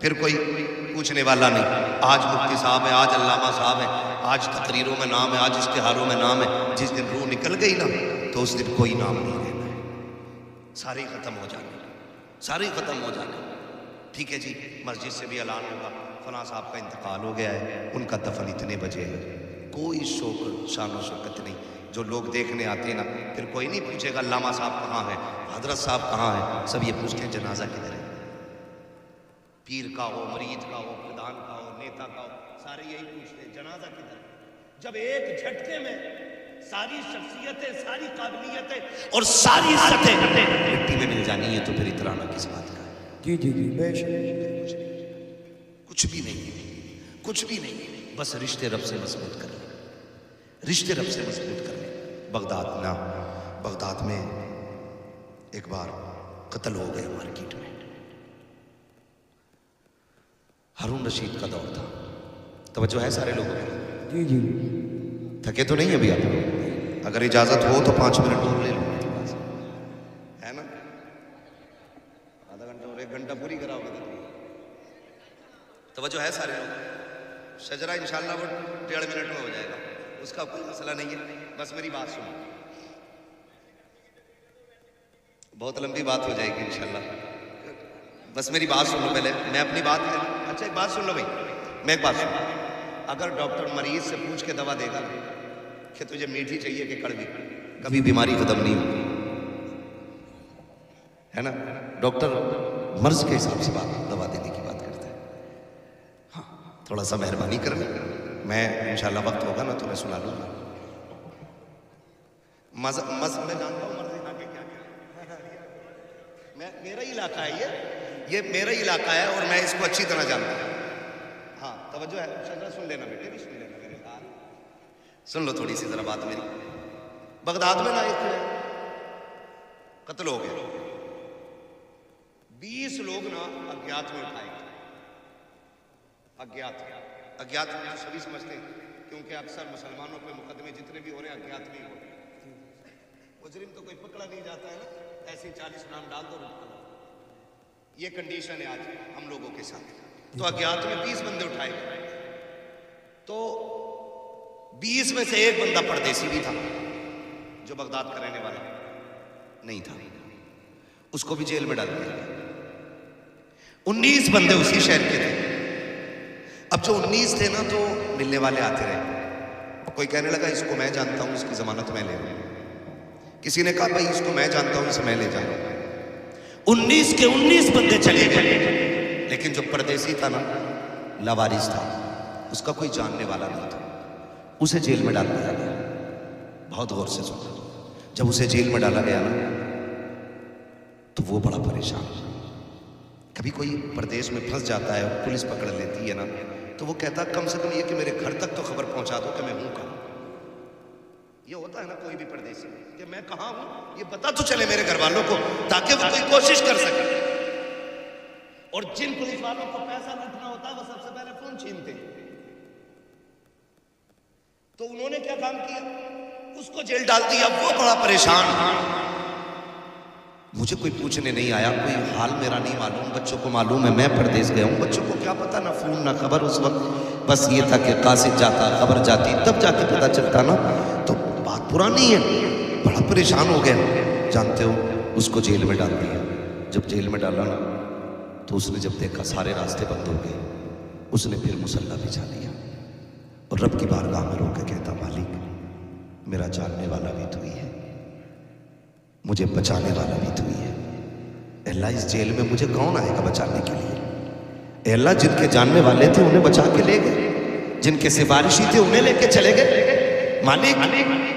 پھر کوئی پوچھنے والا نہیں. آج مفتی صاحب ہے، آج علامہ صاحب ہے، آج تقریروں میں نام ہے، آج اشتہاروں میں نام ہے. جس دن روح نکل گئی نا تو اس دن کوئی نام نہیں لینا ہے. سارے ہی ختم ہو جانے، سارے ہی ختم ہو جانے. ٹھیک ہے جی، مسجد سے بھی اعلان ہوگا فلاں صاحب کا انتقال ہو گیا ہے، ان کا دفن اتنے بجے ہے. کوئی شوق شان و شوکت نہیں. جو لوگ دیکھنے آتے ہیں نا پھر کوئی نہیں پوچھے گا علامہ صاحب کہاں ہے، حضرت صاحب کہاں ہے. سب یہ پوچھتے ہیں جنازہ کدھر ہے. پیر کا ہو، مرید کا ہو، پردھان کا ہو، نیتا کا ہو، سارے یہی پوچھتے ہیں جنازہ کدھر ہے. جب ایک جھٹکے میں ساری شخصیتیں، ساری قابلیتیں اور ساری عزتیں مٹی میں مل جانی ہے تو پھر اترانا کس بات کا ہے؟ جی جی جی بے شک. کچھ بھی نہیں، کچھ بھی نہیں. بس رشتے رب سے مضبوط کر لیں، رشتے رب سے مضبوط کر لیں. بغداد میں ایک بار قتل ہو گئے مارکیٹ میں. ہارون رشید کا دور تھا. توجہ ہے سارے لوگوں کو؟ جی جی تھکے تو نہیں ابھی آپ؟ اگر اجازت ہو تو 5 منٹ اور لے لو ہے نا. آدھا گھنٹہ اور 1 گھنٹہ پوری کراؤ گے. توجہ ہے سارے لوگ؟ شجرہ انشاءاللہ وہ 1.5 منٹ میں ہو جائے گا، اس کا کوئی مسئلہ نہیں ہے. بس میری بات سنو، بہت لمبی بات ہو جائے گی انشاءاللہ. بس میری بات سن لو پہلے، میں اپنی بات کروں. اچھا ایک بات سن لو بھائی، میں ایک بات سن. اگر ڈاکٹر مریض سے پوچھ کے دوا دے گا کہ تجھے میٹھی چاہیے کہ کڑوی، کبھی بیماری ختم نہیں ہوگی، ہے نا. ڈاکٹر مرض کے حساب سے دوا دینے کی بات کرتا ہے. ہاں تھوڑا سا مہربانی کر لیں. میں انشاءاللہ وقت ہوگا نا تو میں سنا لوں گا. میں جانتا ہوں مرض یہاں کے کیا میرا ہی علاقہ ہے، یہ میرا ہی علاقہ ہے اور میں اس کو اچھی طرح جانتا ہوں. ہاں توجہ ہے. شجرہ سن لینا بیٹے، بھی سن لینا میرے ساتھ. سن لو تھوڑی سی ذرا بات میری. بغداد میں نا ایک قتل ہو گیا. 20 لوگ نا اگیات میں اٹھائے گئے. اگیات میں سبھی سمجھتے ہیں کیونکہ اکثر مسلمانوں پہ مقدمے جتنے بھی ہو رہے ہیں اگیات میں ہی ہو رہے ہیں. مجرم تو کوئی پکڑا نہیں جاتا ہے نا، ایسے 40 نام ڈال دو رک کرو. یہ کنڈیشن ہے آج ہم لوگوں کے ساتھ. تو اگیات میں 20 بندے اٹھائے گئے. تو 20 میں سے ایک بندہ پردیسی بھی تھا جو بغداد کا رہنے والا نہیں تھا، اس کو بھی جیل میں ڈال دیا. 19 بندے اسی شہر کے تھے. اب جو 19 تھے نا تو ملنے والے آتے رہے. کوئی کہنے لگا اس کو میں جانتا ہوں، اس کی ضمانت میں لے لوں. کسی نے کہا بھائی اس کو میں جانتا ہوں، اسے میں لے جاؤں. 19 کے 19 بندے چلے گئے. لیکن جو پردیسی تھا نا لاوارث تھا، اس کا کوئی جاننے والا نہیں تھا. اسے جیل میں ڈال دیا گیا. بہت غور سے سنا. جب اسے جیل میں ڈالا گیا نا تو وہ بڑا پریشان. کبھی کوئی پردیش میں پھنس جاتا ہے اور پولیس پکڑ لیتی ہے نا تو وہ کہتا کم سے کم یہ کہ میرے گھر تک تو خبر پہنچا دو کہ میں ہوں کہاں. یہ ہوتا ہے نا کوئی بھی پردیسی کہ میں کہاں ہوں یہ پتا تو چلے میرے گھر والوں کو تاکہ وہ کوئی کوشش کر سکے. اور جن پولیس والوں کو پیسہ لوٹنا ہوتا ہے وہ سب سے پہلے فون چھینتے ہیں. تو انہوں نے کیا کام کیا، اس کو جیل ڈال دیا. وہ بڑا پریشان. مجھے کوئی پوچھنے نہیں آیا، کوئی حال میرا نہیں معلوم. بچوں کو معلوم ہے میں پردیس گیا ہوں، بچوں کو کیا پتا، نہ فون نہ خبر اس وقت. بس یہ تھا کہ قاصد جاتا، خبر جاتی، تب جا کے پتا چلتا نا. تو بات پرانی ہے. بڑا پریشان ہو گیا. جانتے ہو اس کو جیل میں ڈال دیا. جب جیل میں ڈالا نا تو اس نے جب دیکھا سارے راستے بند ہو گئے، اس نے پھر مصلی بچھا لیا اور رب کی بارگاہ میں رو کے کہتا مالک میرا جاننے والا بھی تو ہی ہے، مجھے بچانے والا بھی تو ہی ہے. اے اللہ اس جیل میں مجھے کون آئے گا بچانے کے لیے؟ اے اللہ جن کے جاننے والے تھے انہیں بچا کے لے گئے، جن کے سفارشی تھے انہیں لے کے چلے گئے. مالک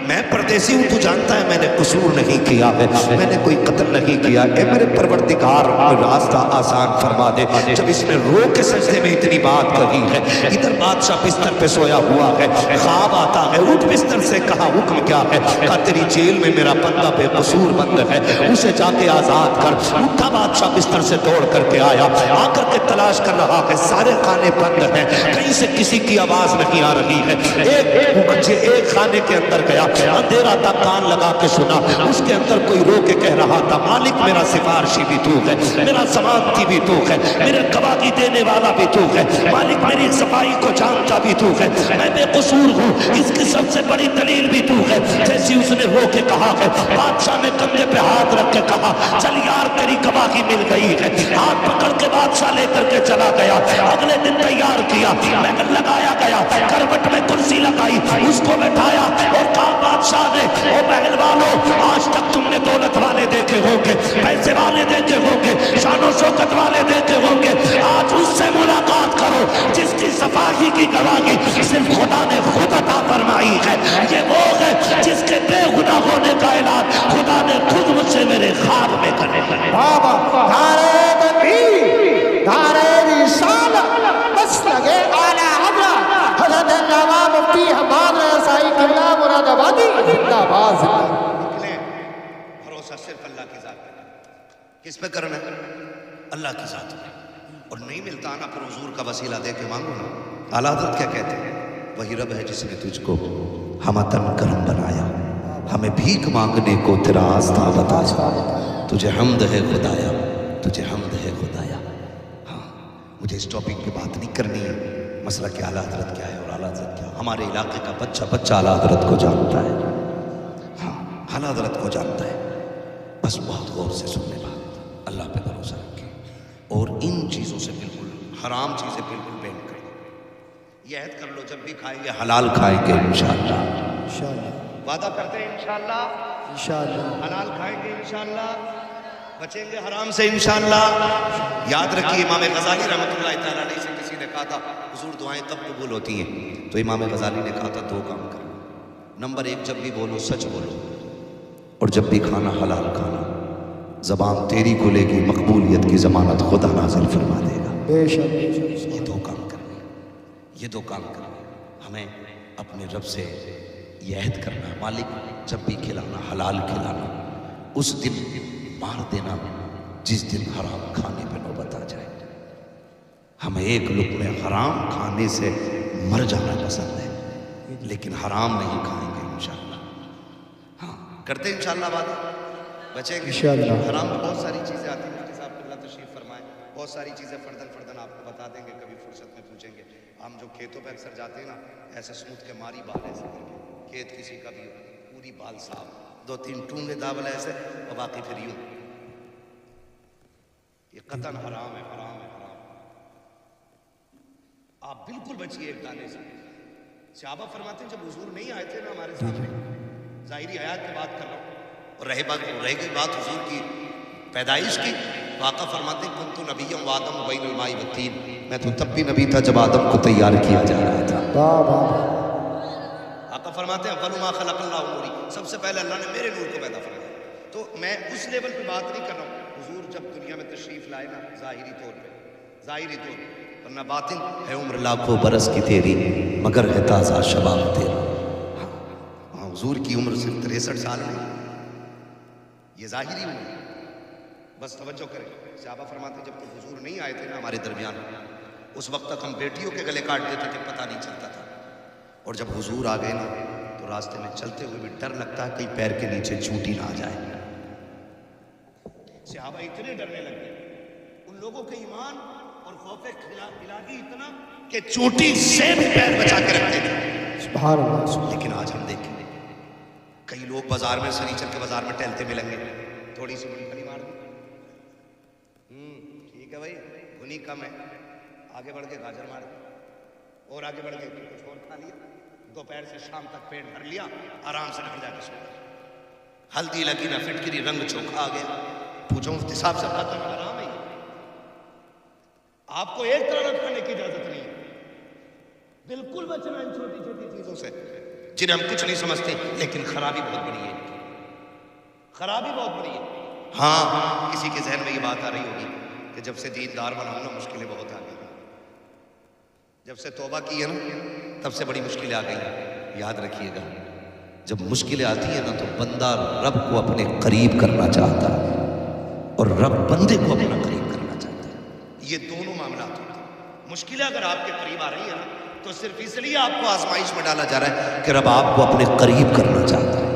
میں پردیسی ہوں، تو جانتا ہے میں نے قصور نہیں کیا ہے، میں نے کوئی قتل نہیں کیا. اے میرے پروردگار راستہ آسان فرما دے. جب اس نے رو کے سجدے میں اتنی بات کہی ہے، ادھر بادشاہ بستر پہ سویا ہوا ہے، خواب آتا ہے، اٹھ بستر سے. کہا حکم کیا ہے؟ کہا تیری جیل میں میرا بندہ بے قصور بند ہے، اسے جا کے آزاد کر. اٹھا بادشاہ بستر سے دوڑ کر کے آیا، آ کر کے تلاش کر رہا ہے، سارے خانے بند ہیں، کہیں سے کسی کی آواز نہیں آ رہی ہے. ایک خانے کے اندر گیا، اندھیرا تھا کان لگا کے سنا، اس کے اندر کوئی رو کے کہہ رہا تھا مالک میرا سفارشی بھی تو ہے، میرا ضمانتی بھی تو ہے، میرے گواہی دینے والا بھی تو ہے، مالک میری صفائی کو جانتا بھی تو ہے، میں بے قصور ہوں، اس کی سب سے بڑی دلیل بھی تو ہے۔ جیسی اس نے رو کے کہا ہے، بادشاہ نے کندھے پہ ہاتھ رکھ کے کہا چل یار تیری گواہی مل گئی ہے۔ ہاتھ پکڑ کے بادشاہ لے کر کے چلا گیا، اگلے دن تیار کیا، محل لگایا گیا، کروٹ میں کرسی لگائی، اس کو بٹھایا اور کہا بادشاہ نے او محل والوں، آج تک تم نے دولت والے دیکھے ہوں گے، پیسے والے دیکھے ہوں گے، شان و شوکت والے دیکھے ہوں گے، آج اس سے ملاقات کرو جس کی صفائی کی گواہی صرف خدا نے خود عطا فرمائی ہے۔ یہ وہ ہے جس کے بے گناہ ہونے کا اعلان خدا نے خود مجھ سے میرے خواب میں کرنے لگے۔ بابا نعرہ تکبیر، نعرہ رسالت، مسلک اعلیٰ حضرت حضرت علامہ مفتی حماد رضائی قبلہ مراد آبادی زندہ باد۔ نکلے بھروسہ صرف اللہ کی ذات پہ، کس پہ کرنا ہے؟ اللہ کی ذات پہ۔ اور نہیں ملتا نا پھر حضور کا وسیلہ دے کے مانگو نا۔ اعلیٰ حضرت کیا کہتے ہیں؟ وہی رب ہے جس نے تجھ کو ہمتن کرم بنایا، ہمیں بھیک مانگنے کو تیرا آستہ بتایا، تجھے حمد ہے خدایا، تجھے حمد ہے خدایا۔ ہاں مجھے اس ٹاپک پہ بات نہیں کرنی ہے، مسئلہ کہ اعلیٰ حضرت کیا ہے اور اعلیٰ حضرت کیا ہے۔ ہمارے علاقے کا بچہ اعلیٰ حضرت کو جانتا ہے، ہاں اعلیٰ حضرت کو جانتا ہے۔ بس بہت غور سے سننے بات، اللہ پہ بھروسہ رکھیں اور ان چیزوں سے بالکل حرام چیزیں بالکل بین کریں۔ یہ عہد کر لو جب بھی کھائیں گے حلال کھائیں گے انشاءاللہ، انشاءاللہ وعدہ کرتے ہیں انشاءاللہ، انشاءاللہ حلال کھائیں گے انشاءاللہ، بچیں گے حرام سے انشاءاللہ۔ یاد رکھیے امام غزالی رحمۃ اللہ تعالیٰ علیہ سے کسی نے کہا تھا حضور دعائیں کب قبول ہوتی ہیں؟ تو امام غزالی نے کہا تھا دو کام کرو، نمبر ایک جب بھی بولو سچ بولو، اور جب بھی کھانا حلال کھانا۔ زبان تیری کھلے گی، مقبولیت کی ضمانت خدا نازل فرما دے گا۔ بے شک یہ دو کام کرنے، یہ دو کام کرنے، ہمیں اپنے رب سے یہ عہد کرنا مالک جب بھی کھلانا حلال کھلانا، اس دن مار دینا جس دن حرام کھانے پہ نوبت آ جائے۔ ہمیں ایک لقمے حرام کھانے سے مر جانا پسند ہے، لیکن حرام نہیں کھائیں گے انشاءاللہ۔ ہاں کرتے انشاءاللہ بات، بچیں گے انشاءاللہ۔ حرام میں بہت ساری چیزیں آتی ہیں، مفتی صاحب اللہ تشریف فرمائیں، بہت ساری چیزیں فردن آپ کو بتا دیں گے، کبھی فرصت میں پوچھیں گے۔ ہم جو کھیتوں پہ اکثر جاتے ہیں نا، ایسے سموتھ کے ماری بال ایسے کر کے، کھیت کسی کا بھی ہو پوری بال صاف، دو تین ٹونگے داول ایسے اور باقی پھر یوں، یہ قطعاً حرام ہے، حرام ہے، حرام۔ آپ بالکل بچیے ایک دانے سے۔ صحابہ فرماتے ہیں جب حضور نہیں آئے تھے نا ہمارے سامنے، ظاہری حیات کی بات کر رہا ہوں، اور رہ گئی بات حضور کی پیدائش کی، تو آقا فرماتے ہیں کنتو نبیم و آدم بین الماء والطین، میں تو تب بھی نبی تھا جب آدم کو تیار کیا جا رہا تھا۔ بابا آقا فرماتے ہیں اول ما خلق اللہ نوری، سب سے پہلے اللہ نے میرے نور کو پیدا فرمایا۔ تو میں اس لیول پہ بات نہیں کر رہا ہوں، حضور جب دنیا میں تشریف لائے نا ظاہری طور پہ، ورنہ باطن ہے عمر لاکھوں برس کی تیری مگر ہے تازہ شباب تیرا۔ ہاں حضور کی عمر صرف 63 سال نہیں، یہ ظاہری عمر، بس توجہ کریں۔ صحابہ فرماتے ہیں جب تک حضور نہیں آئے تھے نا ہمارے درمیان، اس وقت تک ہم بیٹیوں کے گلے کاٹ دیتے تھے، پتہ نہیں چلتا تھا، اور جب حضور آ گئے نا تو راستے میں چلتے ہوئے بھی ڈر لگتا ہے کہیں پیر کے نیچے چونٹی نہ آ جائے۔ صحابہ اتنے ڈرنے لگے، ان لوگوں کے ایمان اور خوف الہی اتنا کہ چونٹی سے بھی پیر بچا کے رکھتے تھے۔ سبحان اللہ۔ لیکن آج ہم دیکھیں کئی لوگ بازار میں سنیچر کے بازار میں ٹہلتے ملیں گے، تھوڑی سی مونگ پھلی مار دی، ٹھیک ہے بھائی گنی کم ہے، آگے بڑھ کے گاجر مار دی، اور آگے بڑھ کے کچھ اور کھا لیا، دوپہر سے شام تک پیٹ بھر لیا، آرام سے گھر جا کے سو گئے، ہلدی لگی نہ فٹکری، رنگ چوکھا آ گیا۔ پوچھو مفتی صاحب سے قطعاً حرام ہے، آپ کو ایک طرح کھانے کی اجازت نہیں ہے، بالکل بچنا ان چھوٹی چھوٹی چیزوں سے جنہیں ہم کچھ نہیں سمجھتے، لیکن خرابی بہت بڑی ہے، خرابی بہت بڑی ہے۔ ہاں کسی کے ذہن میں یہ بات آ رہی ہوگی کہ جب سے دیندار بنا ہوں نا مشکلیں بہت آ گئی، جب سے توبہ کی ہے نا تب سے بڑی مشکلیں آ گئی۔ یاد رکھیے گا جب مشکلیں آتی ہیں نا تو بندہ رب کو اپنے قریب کرنا چاہتا ہے اور رب بندے کو اپنا قریب کرنا چاہتا ہے، یہ دونوں معاملات ہوتے ہیں۔ مشکلیں اگر آپ کے قریب آ رہی ہیں نا تو صرف اس لیے آپ کو آزمائش میں ڈالا جا رہا ہے کہ رب آپ کو اپنے قریب کرنا چاہتا ہے.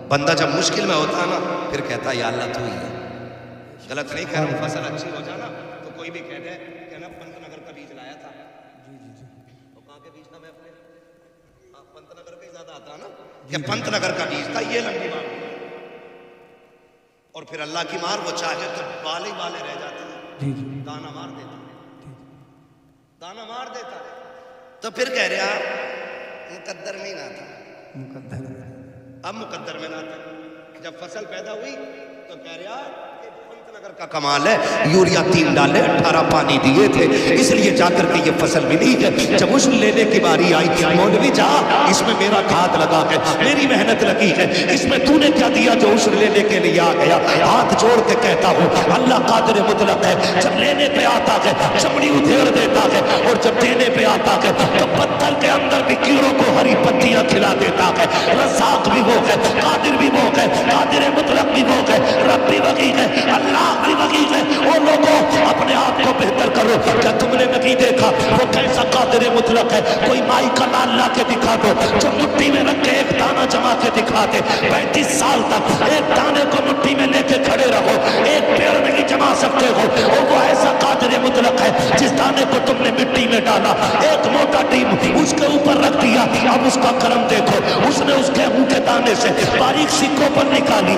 بندہ جب مشکل میں ہوتا ہے نا پھر کہتا ہے یا اللہ تو ہی ہے. غلط نہیں کہہ رہا ہوں, فصل اچھی ہو جانا تو کوئی بھی کہہ دے کہ نا پنت نگر کا بیج لایا تھا. تو کہاں کے بیج تھا؟ میں اپنے پنت نگر کا ہی زیادہ آتا نا کہ پنت نگر کا بیج تھا, یہ لمبی بات. اور پھر اللہ کی مار وہ چاہے تو بالے ہی بالے رہ جاتے ہیں, دانا مار دیتا ہے, دانا مار دیتا ہے. تو پھر کہہ رہا مقدر میں ہی نہ تھا. اب مقدر میں نہ تھا. جب فصل پیدا ہوئی تو کہہ رہا پنت نگر کا کمال ہے, یوریا 3 ڈالے 18 پانی دیے تھے, اس لیے جا کر کے یہ فصل ملی ہے. جب عشر لینے کی باری آئی, مولوی جا اس میں میرا کھاد لگا ہے, میری محنت لگی ہے, اس میں تو نے کیا دیا جو عشر لینے کے لیے آ گیا. ہاتھ جوڑ کے کہتا ہوں اللہ قادر مطلق ہے. جب لینے پہ آتا ہے چمڑی ادھیڑ دیتا ہے, اور جب دینے پہ آتا ہے تو پتھر کے اندر بھی کیڑوں کو ہری پتیاں کھلا دیتا ہے. رزاق بھی وہ ہے, قادر بھی وہ ہے, قادر مطلق بھی وہ ہے, رب بھی وہی ہے, اللہ بھی وہی ہے. وہ لوگوں اپنے آپ کو بہتر کرو. کیا تم نے نہیں دیکھا وہ کیسا قادر مطلق ہے؟ کوئی مائی کا لال لا کے دکھا دو, جو مٹھی میں رکھ کے ایک دانہ جما کے دکھا دے. 35 سال تک ایک دانے کو مٹھی میں لے کے کھڑے رہو, ایک پیڑ نہیں جما سکتے ہو. اور وہ ایسا قادر مطلق ہے جس دانے کو تم نے مٹی میں ڈالا, ایک موٹا ٹیم اس کے اوپر رکھ دیا. اب اس کا کرم دیکھو, اس نے اس گیہوں کے دانے سے باریک سی کوپل نکالی.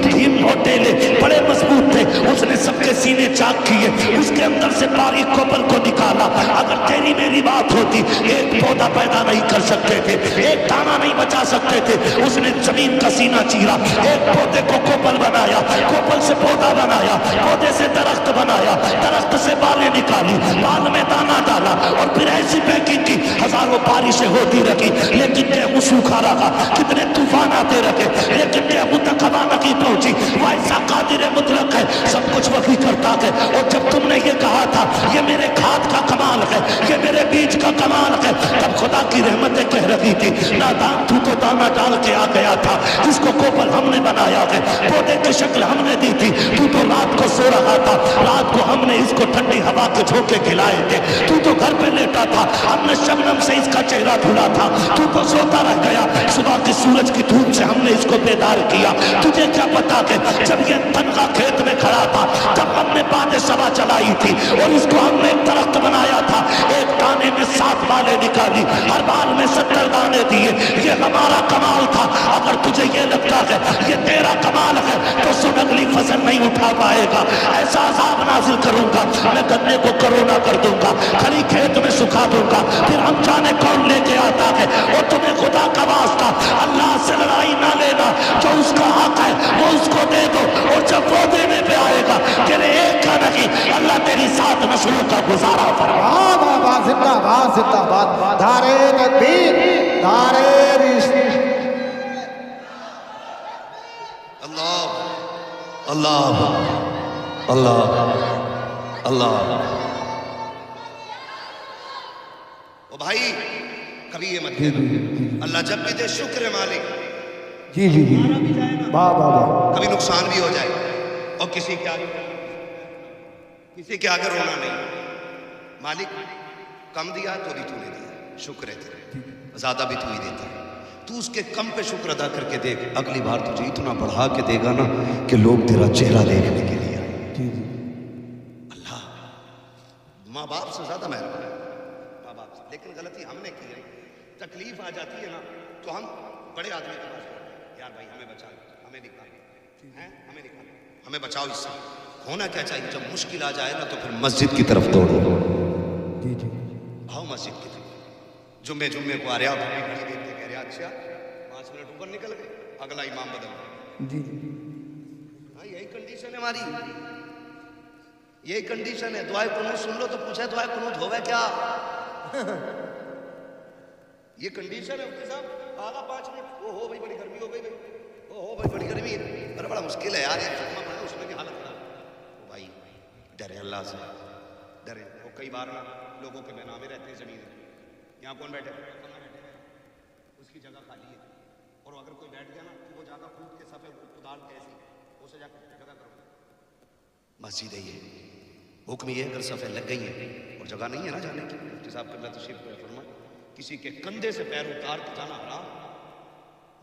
3 موٹے لے بڑے مضبوط تھے, اس نے سب کے سینے چاک کیے, اس کے اندر سے باریک کوپل کو نکالا. اگر تیری میری بات ہوتی ایک پودا پیدا نہیں کر سکتے تھے, ایک دانہ نہیں بچا سکتے تھے. اس نے زمین کا سینہ چیرا, ایک پودے کو کوپل بنایا, کوپل سے پودا بنایا, پودے سے درخت بنایا, درخت سے بالیں نکالی, بال میں دانہ ڈالا, اور پھر ایسی پیکنگ کی. ہزاروں بارشیں ہوتی رہی لیکن گیہوں سوکھا رہا, کتنے طوفان آتے رہے لیکن گیہوں تک ہوا نہیں پہنچی. وہ ایسا قادر مطلق ہے, سب کچھ وہی کرتا ہے. اور جب تم نے یہ کہا تھا یہ میرے کھاد کا کمال ہے, یہ میرے بیج کا کمال ہے, تب خدا کی رحمتیں کہہ رہی تھی نادان تو دانا ڈال کے آ گیا تھا, جس کو کوپل ہم نے بنایا ہے, پودے کی شکل ہم نے دی تھی. تو رات کو سو رہا تھا, رات کو ہم نے اس کو ٹھنڈی ہوا کے جھونکے کھلائے تھے. تو گھر پہ لیٹا تھا, ہم نے شبنم سے اس کا چہرہ دھلا تھا. تو سوتا رہ گیا, صبح کی سورج کی دھوپ سے ہم نے اس کو بیدار کیا. تجھے کیا پتا کہ جب یہ تنخواہ کھیت میں کھڑا تھا تب ہم نے باد سبا چلائی تھی, اور اس کو ہم نے ایک درخت بنایا تھا. ایک دانے میں 7 بالیں نکالی, ہر بال میں 70 دانے دیے. یہ ہمارا کمال تھا. اگر تجھے یہ لگتا ہے یہ تیرا کمال ہے تو سن اگلی فصل نہیں اٹھا پائے گا. ایسا عذاب نازل کروں گا, میں گنے کو کرونا کر دوں گا, کھلی کھیت میں سکھا دوں گا. پھر ہم جانے کون لے کے آتا ہے. اور تمہیں خدا کا واسطہ اللہ سے لڑائی نہ لینا, جو اس کا حق ہے وہ اس کو دے دو. اور جب وہ دینے پہ آئے گا تیرے ایک کا نہیں, اللہ تیری 7 نسلوں کا گزارا فرمائے. بابا زندہ باد, زندہ باد. نعرے تکبیر, نعرے رسالت. اللہ اللہ اللہ اللہ. او بھائی کبھی یہ مت کہنا اللہ جب بھی دے شکر ہے مالک. جی جی جی, بابا کبھی نقصان بھی ہو جائے اور کسی کے آگے رونا نہیں. مالک کم دیا تو بھی تو نے دیا, شکر ہے تیرے. زیادہ بھی تو ہی دیتا ہے, تو اس کے کم پہ شکر ادا کر کے دیکھ, اگلی بار تجھے اتنا بڑھا کے دے گا نا کہ لوگ تیرا چہرہ دیکھنے کے لیے آئے. اللہ ماں باپ سے زیادہ مہربان ہے, ماں باپ سے. لیکن غلطی ہم نے کی ہے, تکلیف آ جاتی ہے نا تو ہم بڑے آدمی کے پاس یار بھائی ہمیں بچا لو, ہمیں نکالو, ہمیں بچاؤ اس سے. ہونا کیا چاہیے جب مشکل آ جائے نا تو پھر مسجد کی طرف دوڑو. آؤ مسجد کی طرف. جمعے کو آ رہا گھڑی دیکھتے کہہ رہا اچھا 5 منٹ اوپر نکل گئے, اگلا امام بدل گیا. یہی کنڈیشن ہے ہماری, یہی کنڈیشن ہے. دعائے قنوت سن لو تو پوچھے دعائے قنوت ہوگا کیا؟ یہ کنڈیشن ہے مفتی صاحب. آگا 5 منٹ, ہو بھائی بڑی گرمی ہو گئی, ہو بھائی بڑی گرمی ہے. ارے بڑا مشکل ہے یار, یہ فتوا پڑھنا اس میں کی حالت خراب. بھائی ڈرے اللہ سے, ڈرے. وہ کئی بار لوگوں کے بینامے رہتے ہیں زمین. یہاں کون بیٹھے, اس کی جگہ خالی ہے, اور اگر کوئی بیٹھ گیا نا تو وہ جگہ کھود کے صفحے کدال کے ایسی اسے جا کے جگہ کرو. مسجد ہے یہ, حکم یہ اگر صفحے لگ گئی ہیں اور اور جگہ نہیں ہے نا جانے کی. مفتی صاحب قبلہ تشریف فرمائے کسی کے کندھے سے پیر اتار کے جانا حرام.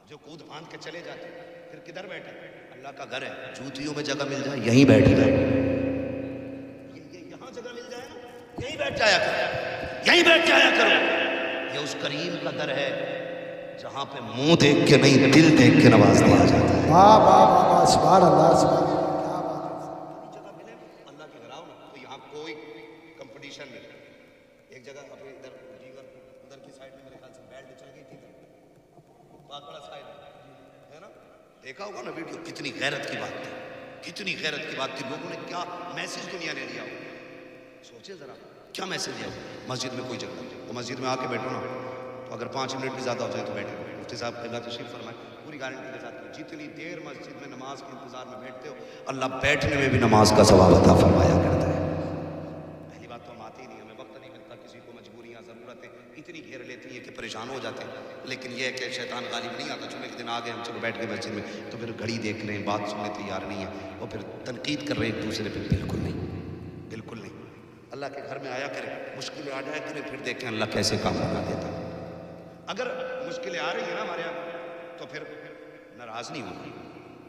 جو کود باندھ کے چلے جاتے پھر کدھر بیٹھے؟ اللہ کا گھر ہے, جوتیوں میں جگہ مل جائے یہیں بیٹھ جائے, یہاں جگہ مل جائے نا یہیں بیٹھ جایا کرو, یہیں بیٹھ جایا کرو. یہ اس کریم کا در ہے جہاں پہ منہ دیکھ کے نہیں دل دیکھ کے نواز دیا جاتا ہے. واہ واہ واہ, سبحان اللہ سبحان اللہ. جگہ ملے اللہ کے گھر آؤ نا, تو یہاں کوئی کمپٹیشن نہیں. ایک جگہ اپنے ادھر ادھر کی سائڈ میں میرے خیال سے بیلٹ چل گئی تھی, بہت بڑا سائڈ ہے نا, دیکھا ہوگا نا ویڈیو. کتنی غیرت کی بات تھی, کتنی غیرت کی بات تھی. لوگوں نے کیا میسج دنیا نے دیا ہو, سوچے ذرا کیا میسج دیا ہو. مسجد میں کوئی جگہ تو مسجد میں آ کے بیٹھو نا, تو اگر 5 منٹ بھی زیادہ ہو جائے تو بیٹھے. مفتی صاحب قبلہ تشریف فرمائے پوری گارنٹی کے ساتھ جتنی دیر مسجد میں نماز کے انتظار میں بیٹھتے ہو اللہ بیٹھنے میں بھی نماز کا ثواب عطا فرمایا کرتا ہے. پہلی بات تو ہم آتے ہی نہیں, ہمیں وقت نہیں ملتا, کسی کو مجبوریاں ضرورتیں اتنی گھیر لیتی ہیں کہ پریشان ہو جاتے ہیں. لیکن یہ ہے کہ شیطان غالب نہیں آتا. جمعے کے دن آ گئے ہم, چلو بیٹھ گئے مسجد میں, تو پھر گھڑی دیکھ رہے ہیں, بات سننے تیار نہیں ہے, اور پھر تنقید کر رہے ہیں ایک دوسرے پہ. بالکل نہیں, بالکل نہیں. اللہ کے گھر میں آیا کرے, مشکلیں آ جایا کرے, پھر دیکھیں اللہ کیسے کام بنا دیتا. اگر مشکلیں آ رہی ہیں نا ہمارے یہاں تو پھر ناراض نہیں ہوگی,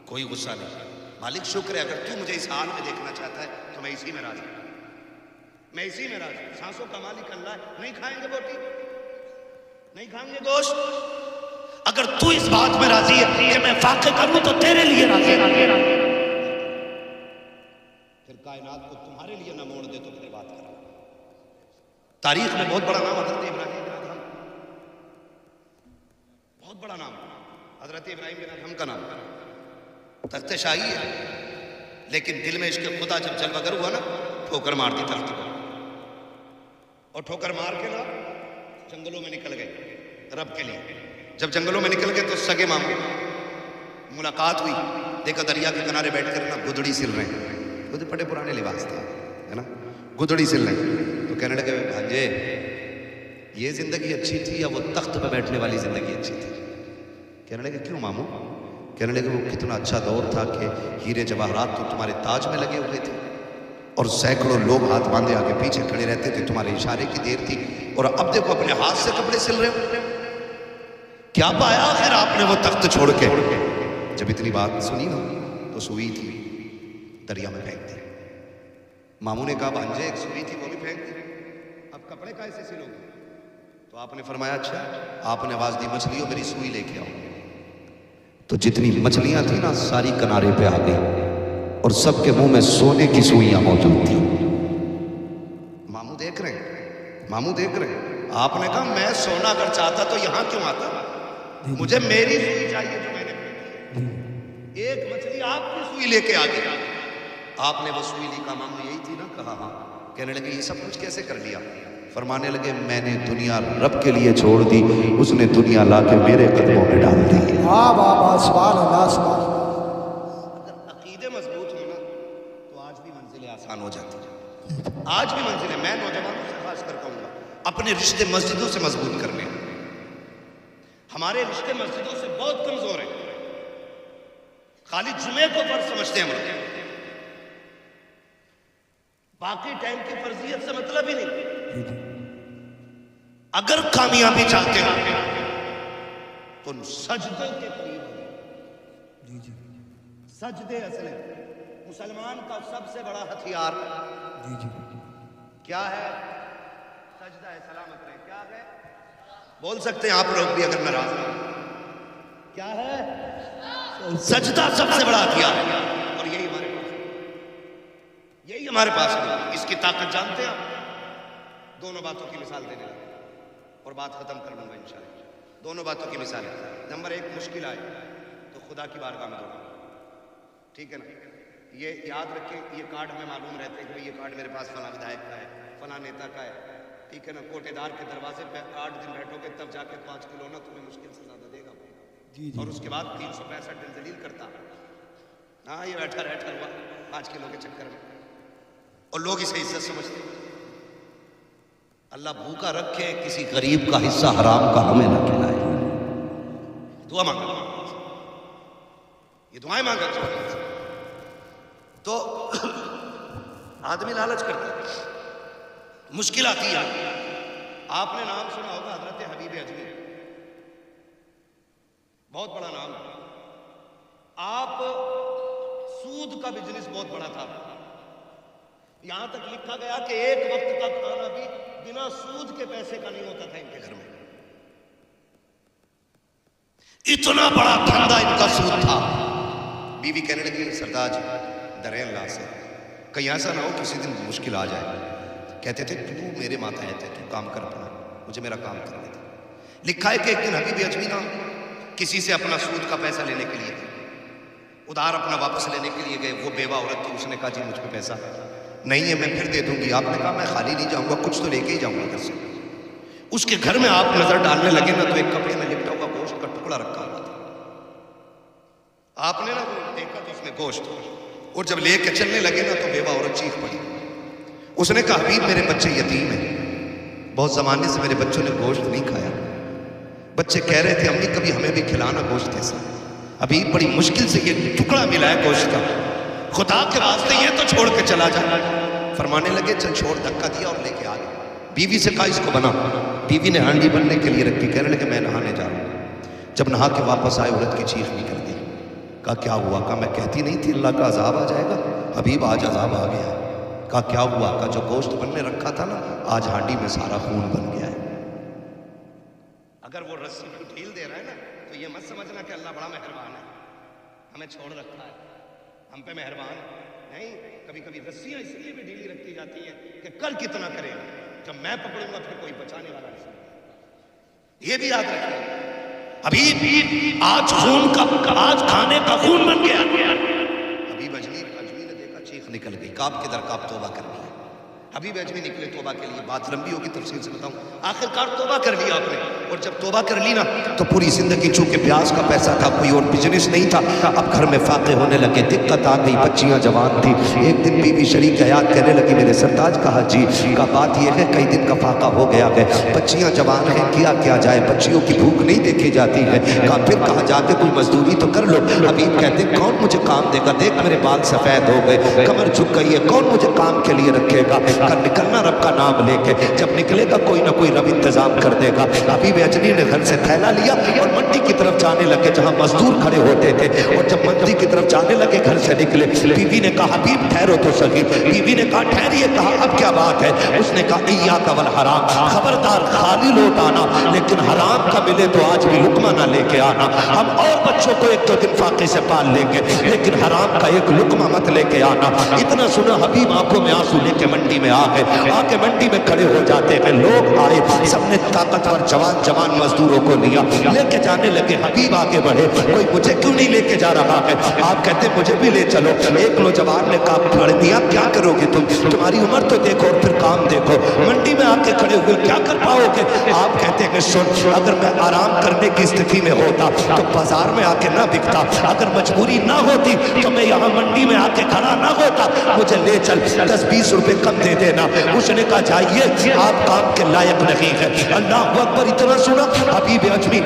کوئی غصہ نہیں. مالک شکر ہے, اگر تو مجھے اس حال میں دیکھنا چاہتا ہے تو میں اسی میں راضی ہوں, میں اسی میں راضی ہوں. سانسوں کا مالک اللہ ہے. نہیں کھائیں گے بوٹی, نہیں کھائیں گے گوشت, اگر تو اس بات میں راضی ہے کہ میں واقع کروں تو تیرے لیے راضی ہے. پھر کائنات کو تمہارے لیے نہ موڑ دے تو پھر بات کرا. تاریخ میں بہت بڑا نام حضرت ابراہیم بن ادہم, بہت بڑا نام حضرت ابراہیم بن ادہم کا نام. تخت شاہی ہے, لیکن دل میں عشق خدا جب جلوہ گر ہوا نا, ٹھوکر مار دی تخت کو, اور ٹھوکر مار کے نا جنگلوں میں نکل گئے رب کے لیے. جب جنگلوں میں نکل گئے تو سگے ماموں ملاقات ہوئی, دیکھا دریا کے کنارے بیٹھ کر نا گدڑی سل رہے ہیں. خود بڑے پرانے لباس تھے ہے نا, گدڑی سل رہے ہیں. تو کہنے لگے بھانجے یہ زندگی اچھی تھی یا وہ تخت پہ بیٹھنے والی زندگی اچھی تھی؟ کہنے لگے کیوں ماموں؟ کہنے لگے وہ کتنا اچھا دور تھا کہ ہیرے جواہرات تو تمہارے تاج میں لگے ہوئے تھے, اور سینکڑوں لوگ ہاتھ باندھے آگے پیچھے کھڑے رہتے تھے, تمہارے اشارے کی دیر تھی, اور اب دیکھو اپنے ہاتھ سے کپڑے سل رہے ہو. کیا پایا آخر آپ نے وہ تخت چھوڑ کے؟ جب اتنی بات سنی نا تو سوئی تھی دریا میں پھینک دی. ماموں نے کہا بھانجے ایک سوئی تھی وہ بھی پھینک دی, اب کپڑے کیسے سلو گے؟ تو آپ نے فرمایا اچھا. آپ نے آواز دی مچھلیوں میری سوئی لے کے آؤ. تو جتنی مچھلیاں تھیں نا ساری کنارے پہ آ گئی, اور سب کے منہ میں سونے کی سوئیاں موجود تھیں. ماموں دیکھ رہے ہیں, ماموں دیکھ رہے ہیں. آپ نے کہا میں سونا اگر چاہتا تو یہاں کیوں آتا, مجھے میری سوئی چاہیے جو میں نے پھینکی. ایک مچھلی آپ کی سوئی لے کے آ گئی. آپ نے وہ سوئی لی, کہا ماموں یہی تھی نا؟ کہا ہاں. کہنے لگے یہ سب کچھ کیسے کر لیا؟ فرمانے لگے میں نے دنیا رب کے لیے چھوڑ دی, اس نے دنیا لا کے میرے قدموں میں ڈال دی. واہ واہ واہ, سبحان اللہ سبحان اللہ. اگر عقیدے مضبوط ہو نا تو آج بھی منزلیں آسان ہو جاتی ہیں. آج بھی منزلیں, میں نوجوانوں سے خاص کر کہوں گا اپنے رشتے مسجدوں سے مضبوط کرنے. ہمارے رشتے مسجدوں سے بہت کمزور ہیں. خالی جمعے کو فرض سمجھتے ہیں ہم لوگ, باقی ٹائم کی فرضیت سے مطلب ہی نہیں. اگر کامیابی چاہتے ہیں تو سجدے کے قریب ہو. سجدے اصل ہے مسلمان کا سب سے بڑا ہتھیار. کیا ہے؟ سجدہ ہے. سلامت رہے. کیا ہے؟ بول سکتے ہیں آپ لوگ بھی اگر ناراض ہیں. کیا ہے؟ سجدہ سب سے بڑا ہتھیار ہے, اور یہی ہمارے پاس, یہی ہمارے پاس ہے. اس کی طاقت جانتے ہیں آپ؟ دونوں باتوں کی مثال دینے لگا اور بات ختم کر لوں گا انشاءاللہ. دونوں باتوں کی مثال ہے. نمبر 1, مشکل آئے تو خدا کی بارگاہ میں دو, ٹھیک ہے نا؟ یہ یاد رکھیں, یہ کارڈ ہمیں معلوم رہتے ہیں کہ یہ کارڈ میرے پاس فلاں ودھائک کا ہے, فلاں نیتا کا ہے, ٹھیک ہے نا؟ کوٹے دار کے دروازے پہ 8 دن بیٹھو گے تب جا کے 5 کلو نا تمہیں مشکل سے زیادہ دے گا, اور اس کے بعد 365 دن ذلیل کرتا. ہاں یہ بیٹھا ہوا 5 کلو کے چکر میں, اور لوگ اسے عزت سمجھتے ہیں. اللہ بھوکا رکھے کسی غریب کا حصہ حرام کا ہمیں نہ کھلائے. دعا مانگا, یہ دعائیں مانگا. تو آدمی لالچ کرتا ہے, مشکل آتی ہے. آپ نے نام سنا ہوگا حضرت حبیب اجمی، بہت بڑا نام ہے. آپ سود کا بزنس بہت بڑا تھا. یہاں تک لکھا گیا کہ ایک وقت کا کھانا بھی بنا سود کے پیسے کا نہیں ہوتا تھا ان کے گھر میں. اتنا بڑا دھندا ان کا سود تھا. بیوی کہنے لگی سردار جی دریں اللہ سے کہیں ایسا نہ ہو کسی دن مشکل آ جائے. کہتے تھے تو میرے ماتحت ہے، تو کام کر اپنا، مجھے میرا کام کرنے دے. لکھا ہے کہ ایک دن حبیب اجمی نا کسی سے اپنا سود کا پیسہ لینے کے لیے گئے، ادھار اپنا واپس لینے کے لیے گئے. وہ بیوہ عورت تھی، اس نے کہا جی مجھ پہ پیسہ نہیں ہے، میں پھر دے دوں گی. آپ نے کہا میں خالی نہیں جاؤں گا، کچھ تو لے کے ہی جاؤں گا گھر سے. اس کے گھر میں آپ نظر ڈالنے لگے نا تو ایک کپڑے میں لپٹا ہوا گوشت کا ٹکڑا رکھا ہوا تھا. آپ نے نا وہ دیکھا تو اس میں گوشت، اور جب لے کے چلنے لگے نا تو بیوہ عورت چیخ پڑی. اس نے کہا حبیب میرے بچے یتیم ہیں، بہت زمانے سے میرے بچوں نے گوشت نہیں کھایا. بچے کہہ رہے تھے امی کبھی ہمیں بھی کھلانا گوشت کیسا. حبیب بڑی مشکل سے یہ ٹکڑا ملا ہے گوشت کا، خدا کے واسطے یہ تو چھوڑ کے چلا جا. فرمانے لگے چل چھوڑ. دھکا دیا اور لے کے آ گئے. بیوی سے کہا اس کو بنا. بیوی نے ہانڈی بننے کے لیے رکھی. کہنے لگے میں نہانے جا رہا ہوں. جب نہا کے واپس آئے عورت کی چیخ نکل گئی. کہا کیا ہوا؟ کہا میں کہتی نہیں تھی اللہ کا عذاب آ جائے گا. حبیب آج عذاب آ گیا. کہا کیا ہوا؟ کہا جو گوشت بننے رکھا تھا نا آج ہانڈی میں سارا خون بن گیا ہے. اگر وہ رسی کو ڈھیل دے رہا ہے نا تو یہ مت سمجھنا کہ اللہ بڑا مہربان ہے، ہمیں چھوڑ رکھا ہے، ہم پہ مہربان نہیں. کبھی کبھی رسیاں اس لیے بھی ڈھیلی رکھی جاتی ہیں کہ کل کتنا کرے گا، جب میں پکڑوں گا پھر کوئی بچانے والا نہیں. یہ بھی یاد رکھیں. حبیب آج خون کا، آج کھانے کا خون بن گیا. حبیب اجمی نے دیکھا چیخ نکل گئی. کعب کے در کعب توبہ کر لیا. حبیب اجمی نکلے توبہ کے لیے. بات لمبی ہوگی تفصیل سے بتاؤں. آخر کار توبہ کر لیا آپ نے، اور جب توبہ کر لی نا تو پوری زندگی چونکہ پیاز کا پیسہ تھا، کوئی اور بزنس نہیں تھا، اب گھر میں فاقے ہونے لگے. دقت آ گئی. بچیاں جوان تھی. ایک دن بیوی شریک حیات کہنے لگی میرے سرتاج. کہا جی. کا بات یہ ہے کئی دن کا فاقہ ہو گیا ہے، بچیاں جوان ہیں، کیا جائے، بچیوں کی بھوک نہیں دیکھی جاتی ہے. کہا پھر کہا جا کے کوئی مزدوری تو کر لو. حبیب کہتے کون مجھے کام دے گا؟ دیکھ میرے بال سفید ہو گئے، کمر جھک گئی ہے، کون مجھے کام کے لیے رکھے گا؟ نکلنا رب کا نام لے کے، جب نکلے گا کوئی نہ کوئی رب انتظام کر دے گا. حبیب اجمی نے گھر سے تھیلا لیا اور منڈی کی طرف جانے لگے جہاں مزدور کھڑے ہوتے تھے. اور جب منڈی کی طرف جانے لگے گھر سے نکلے. بیوی نے کہا حبیب ٹھہرو تو سکی. بیوی نے کہا ٹھہریے. کہا اب کیا بات ہے؟ اس نے کہا ایاک والحرام، خبردار خالی لوٹ آنا، لیکن حرام کا ملے تو آج بھی لقمہ نہ لے کے آنا. ہم اور بچوں کو ایک دو دن فاقے سے پال لیں گے، لیکن حرام کا ایک لقمہ مت لے کے آنا. اتنا سنا حبیب آنکھوں میں آنسو لے کے منڈی میں آ گئے. آ کے منڈی میں کھڑے ہو جاتے ہیں. لوگ آئے، سب نے طاقتور جوان مزدوروں کو لیا، لے کے جانے لگے. حبیب آگے بڑھے. کوئی مجھے کیوں نہیں لے کے جا رہا ہے؟ آپ کہتے مجھے بھی لے چلو. ایک نوجوان نے کہا پڑھ دیا کیا کرو گے تم؟ تمہاری عمر تو دیکھو اور پھر کام دیکھو. منڈی میں آ کے کھڑے ہوئے کیا کر پاؤ گے؟ آپ کہتے ہیں سن، اگر میں آرام کرنے کی استھتی میں ہوتا تو بازار میں آ کے نہ بکتا. اگر مجبوری نہ ہوتی تو میں یہاں منڈی میں آ کے کھڑا نہ ہوتا. مجھے لے چل، 10-20 روپے کم دے دینا. اس نے کہا جائیے آپ کام کے لائق نہیں ہے. اللہ اکبر. اتنا سنا حبیب اجمی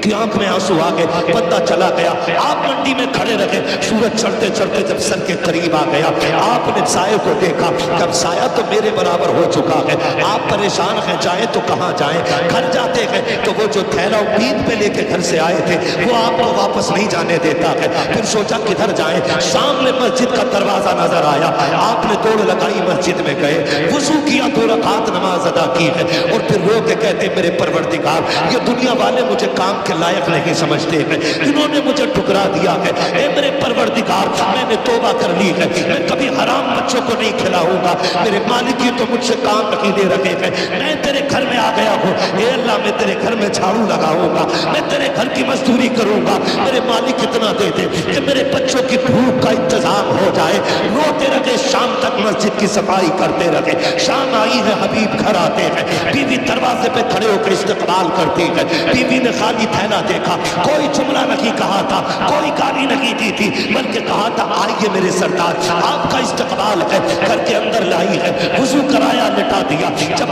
کی آنکھ میں آنسو آ گئے. بندہ چلا گیا. آپ منڈی میں کھڑے رہے. سورج چڑھتے چڑھتے جب سر کے قریب آ گیا آپ نے سائے کو دیکھا. جب سایہ تو میرے برابر ہو چکا ہے. آپ پریشان ہیں جائیں تو کہاں جائیں. گھر جاتے ہیں تو وہ جو تھیلا امید پہ لے کے گھر سے آئے تھے وہ آپ کو واپس نہیں جانے دیتا ہے. پھر سوچا کدھر جائیں. سامنے مسجد کا دروازہ نظر آیا. آپ نے دوڑ لگائی، مسجد میں گئے، وضو کیا، 2 رکعت نماز ادا کی ہے. اور پھر رو کے کہتے میرے پروردگار یہ دنیا والے مجھے کام کے لائق نہیں سمجھتے ہیں، انہوں نے مجھے ٹھکرا دیا ہے. اے میرے پروردگار میں نے توبہ کر لی ہے، میں کبھی حرام بچوں کو نہیں کھلاؤں گا. میرے مالک یہ تو مجھ سے کام نہیں دے رہے ہیں. میں تیرے گھر میں آ گیا ہوں. اے اللہ میں تیرے گھر میں جھاڑو لگاؤں گا، میں تیرے گھر کی مزدوری کروں گا. میرے مالک اتنا دے دے کہ میرے بچوں کی بھوک کا انتظام ہو جائے. روتے رہے شام تک مسجد کی صفائی کرتے رہے. شام آئی ہے، حبیب گھر آتے ہیں. بیوی دروازے پہ کھڑے ہو کے استقبال کرتی ہے. بیوی نے خالی تھیلا دیکھا، کوئی جملہ نہیں کہا تھا، کوئی گالی نہیں دی تھی، بلکہ کہا تھا آئیے میرے سردار آپ کا استقبال ہے. گھر کے اندر لائی ہے، وضو کرایا، لٹا دیا. جب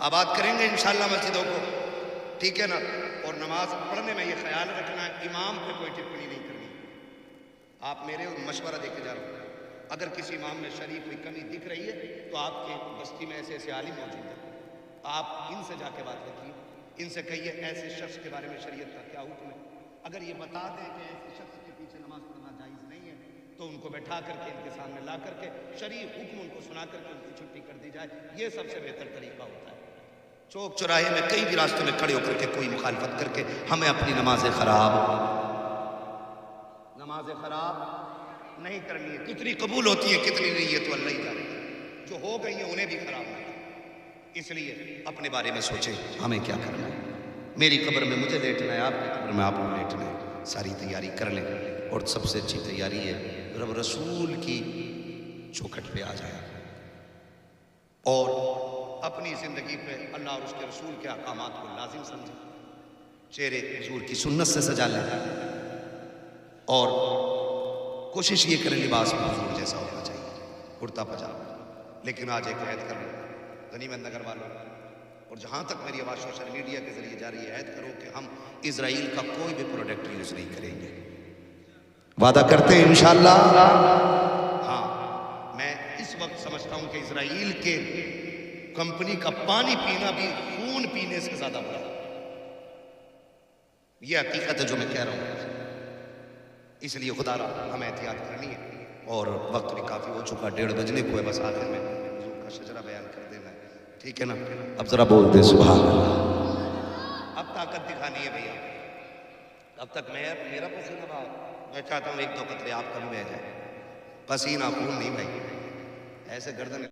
آباد کریں گے انشاءاللہ مسجدوں کو، ٹھیک ہے نا؟ اور نماز پڑھنے میں یہ خیال رکھنا ہے امام پہ کوئی ٹپڑی نہیں کرنی۔ آپ میرے مشورہ دے کے جا رہے ہیں، اگر کسی امام میں شریف کوئی کمی دکھ رہی ہے تو آپ کے بستی میں ایسے ایسے عالم موجود ہیں، آپ ان سے جا کے بات رکھیے، ان سے کہیے ایسے شخص کے بارے میں شریعت کا کیا حکم ہے۔ اگر یہ بتا دیں کہ ایسے شخص کے پیچھے نماز پڑھنا جائز نہیں ہے تو ان کو بیٹھا کر کے ان کے سامنے لا کر کے شریف حکم ان کو سنا کر کے ان کی چھٹی کر دی جائے، یہ سب سے بہتر طریقہ ہوتا ہے۔ چوک چوراہے میں کئی بھی راستوں میں کھڑے ہو کر کے کوئی مخالفت کر کے ہمیں اپنی نمازیں خراب نہیں کرنی ہے۔ کتنی قبول ہوتی ہیں کتنی نہیں، یہ تو اللہ ہی جانے گا، جو ہو گئی ہیں انہیں بھی خراب نہیں کرنا۔ اس لیے اپنے بارے میں سوچیں ہمیں کیا کرنا ہے۔ میری قبر میں مجھے لیٹنا ہے، آپ کی قبر میں آپ کو لیٹنا ہے، ساری تیاری کر لیں، اور سب سے اچھی تیاری ہے رب رسول کی چوکھٹ پہ آ جائیں اور اپنی زندگی پہ اللہ اور اس کے رسول کے احکامات کو لازم سمجھیں، چہرے حضور کی سنت سے سجا لیں، اور کوشش یہ کریں لباس میں حضور جیسا ہونا چاہیے، کرتا پجامہ۔ لیکن آج ایک عہد کرو غنیمت نگر والوں، اور جہاں تک میری آواز سوشل میڈیا کے ذریعے جا رہی ہے، عہد کرو کہ ہم اسرائیل کا کوئی بھی پروڈکٹ یوز نہیں کریں گے۔ وعدہ کرتے ہیں انشاءاللہ؟ ہاں، میں اس وقت سمجھتا ہوں کہ اسرائیل کے کمپنی کا پانی پینا بھی خون پینے سے زیادہ برا ہے۔ یہ حقیقت ہے جو میں کہہ رہا ہوں، اس لیے خدا را ہمیں احتیاط کرنی ہے، اور وقت بھی کافی ہو چکا، 1:30 بجنے کو ہے، بس آخر میں حضور کا شجرہ بیان کر دینا ہے، ٹھیک ہے نا؟ اب ذرا بول دے سبحان اللہ۔ اب طاقت دکھانی ہے بھیا، اب تک میرا پسینہ بہا، میں چاہتا ہوں 1-2 قطرے آپ کا بھی بہ جائے، پسینہ خون نہیں بھائی، ایسے گردن